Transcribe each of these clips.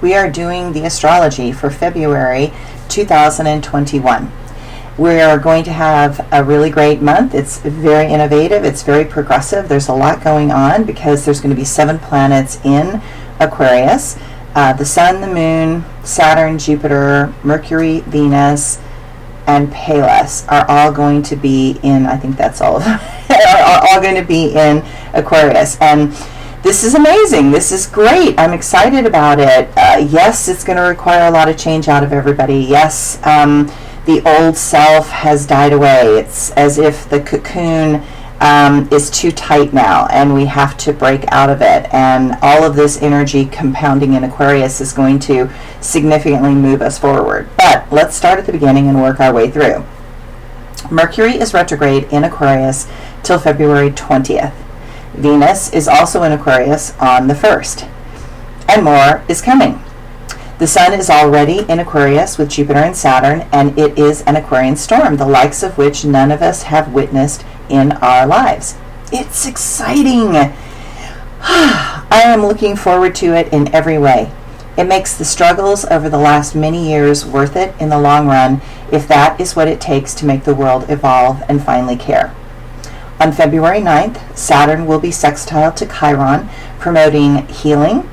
we are doing the astrology for February 2021. We are going to have a really great month. It's very innovative. It's very progressive. There's a lot going on because there's going to be 7 planets in Aquarius. The Sun, the Moon, Saturn, Jupiter, Mercury, Venus, and Pallas are all going to be in, I think that's all of them, are all going to be in Aquarius. And this is amazing. This is great. I'm excited about it. Yes, it's going to require a lot of change out of everybody. Yes, the old self has died away. It's as if the cocoon is too tight now and we have to break out of it. And all of this energy compounding in Aquarius is going to significantly move us forward. But let's start at the beginning and work our way through. Mercury is retrograde in Aquarius till February 20th. Venus is also in Aquarius on the 1st. And more is coming. The Sun is already in Aquarius with Jupiter and Saturn, and it is an Aquarian storm, the likes of which none of us have witnessed in our lives. It's exciting. I am looking forward to it in every way. It makes the struggles over the last many years worth it in the long run, if that is what it takes to make the world evolve and finally care. On February 9th, Saturn will be sextile to Chiron, promoting healing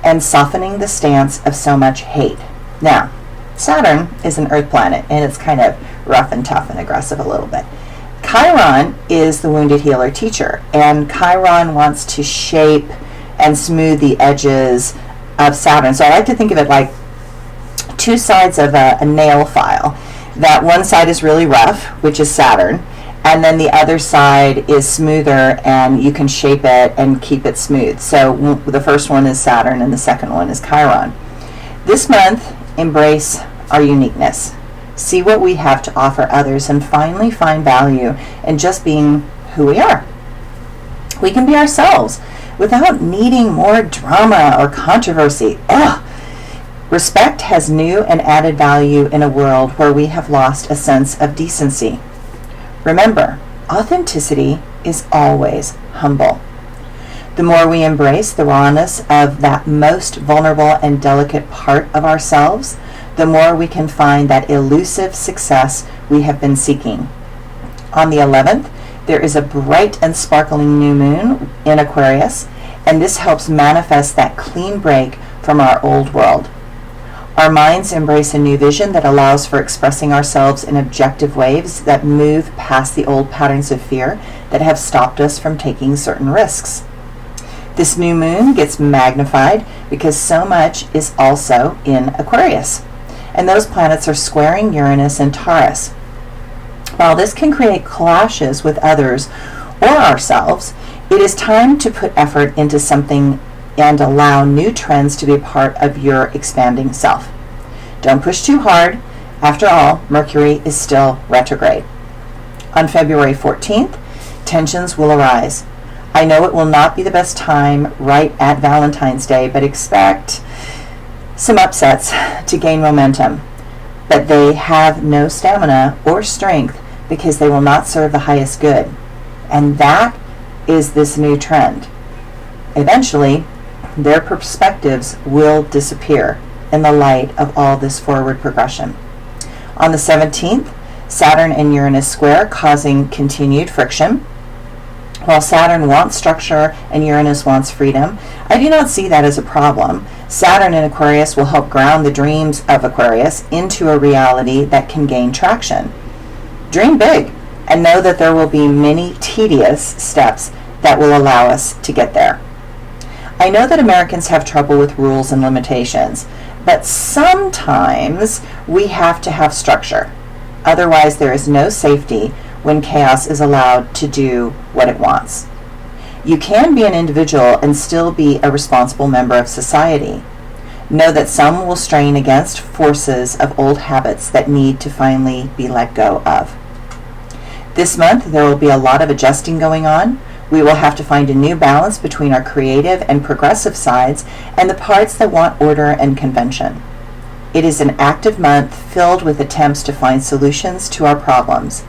and softening the stance of so much hate. Now, Saturn is an Earth planet, and it's kind of rough and tough and aggressive a little bit. Chiron is the wounded healer teacher, and Chiron wants to shape and smooth the edges of Saturn. So I like to think of it like 2 sides of a nail file. That one side is really rough, which is Saturn, and then the other side is smoother and you can shape it and keep it smooth. So the first one is Saturn and the second one is Chiron. This month, embrace our uniqueness. See what we have to offer others and finally find value in just being who we are. We can be ourselves without needing more drama or controversy. Ugh! Respect has new and added value in a world where we have lost a sense of decency. Remember, authenticity is always humble. The more we embrace the rawness of that most vulnerable and delicate part of ourselves, the more we can find that elusive success we have been seeking. On the 11th, there is a bright and sparkling new moon in Aquarius, and this helps manifest that clean break from our old world. Our minds embrace a new vision that allows for expressing ourselves in objective ways that move past the old patterns of fear that have stopped us from taking certain risks. This new moon gets magnified because so much is also in Aquarius, and those planets are squaring Uranus and Taurus. While this can create clashes with others or ourselves, it is time to put effort into something and allow new trends to be a part of your expanding self. Don't push too hard. After all, Mercury is still retrograde. On February 14th, tensions will arise. I know it will not be the best time right at Valentine's Day, but expect some upsets to gain momentum. But they have no stamina or strength because they will not serve the highest good. And that is this new trend. Eventually, their perspectives will disappear in the light of all this forward progression. On the 17th, Saturn and Uranus square, causing continued friction. While Saturn wants structure and Uranus wants freedom, I do not see that as a problem. Saturn in Aquarius will help ground the dreams of Aquarius into a reality that can gain traction. Dream big and know that there will be many tedious steps that will allow us to get there. I know that Americans have trouble with rules and limitations, but sometimes we have to have structure. Otherwise, there is no safety when chaos is allowed to do what it wants. You can be an individual and still be a responsible member of society. Know that some will strain against forces of old habits that need to finally be let go of. This month, there will be a lot of adjusting going on. We will have to find a new balance between our creative and progressive sides and the parts that want order and convention. It is an active month filled with attempts to find solutions to our problems.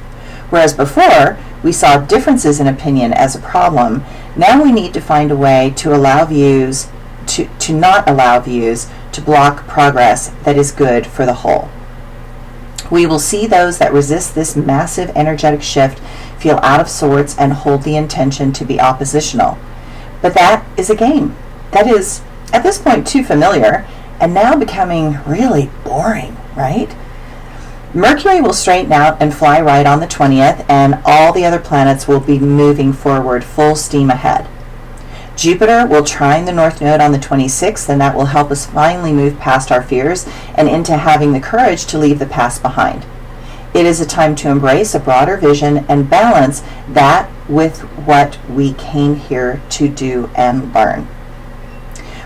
Whereas before, we saw differences in opinion as a problem, now we need to find a way to allow views to not allow views to block progress that is good for the whole. We will see those that resist this massive energetic shift feel out of sorts and hold the intention to be oppositional. But that is a game that is, at this point, too familiar and now becoming really boring, right? Mercury will straighten out and fly right on the 20th, and all the other planets will be moving forward full steam ahead. Jupiter will trine the North Node on the 26th, and that will help us finally move past our fears and into having the courage to leave the past behind. It is a time to embrace a broader vision and balance that with what we came here to do and learn.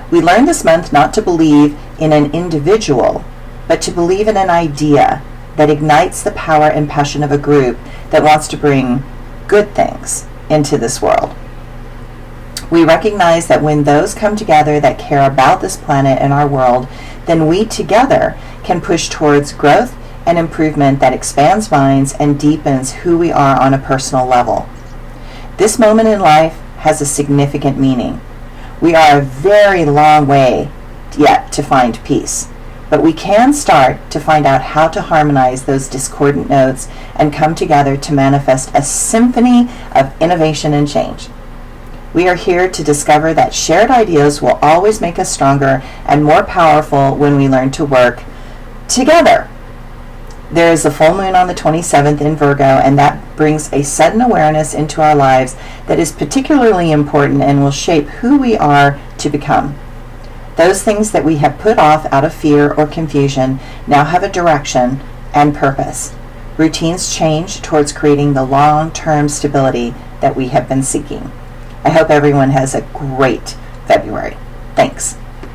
We learned this month not to believe in an individual, but to believe in an idea that ignites the power and passion of a group that wants to bring good things into this world. We recognize that when those come together that care about this planet and our world, then we together can push towards growth and improvement that expands minds and deepens who we are on a personal level. This moment in life has a significant meaning. We are a very long way yet to find peace, but we can start to find out how to harmonize those discordant notes and come together to manifest a symphony of innovation and change. We are here to discover that shared ideas will always make us stronger and more powerful when we learn to work together. There is a full moon on the 27th in Virgo, and that brings a sudden awareness into our lives that is particularly important and will shape who we are to become. Those things that we have put off out of fear or confusion now have a direction and purpose. Routines change towards creating the long-term stability that we have been seeking. I hope everyone has a great February. Thanks.